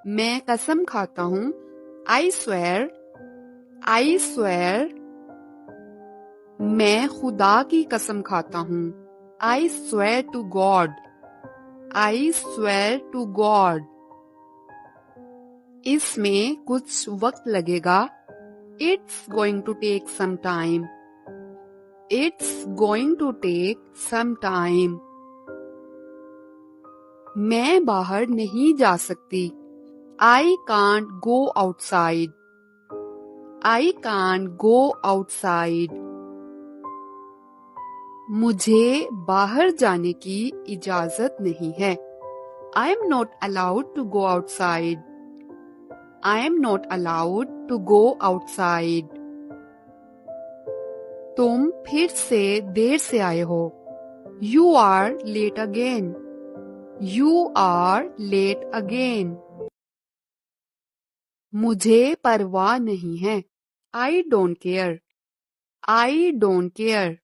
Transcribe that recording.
मैं कसम खाता हूँ। I swear. I swear. मैं खुदा की कसम खाता हूँ। I swear to God. I swear to God. इसमें कुछ वक्त लगेगा। It's going to take some time. It's going to take some time. मैं बाहर नहीं जा सकती। I can't go outside. I can't go outside. मुझे बाहर जाने की इजाजत नहीं है। I am not allowed to go outside. I am not allowed to go outside. तुम फिर से देर से आए हो। You are late again. You are late again. मुझे परवाह नहीं है। I don't care. I don't care.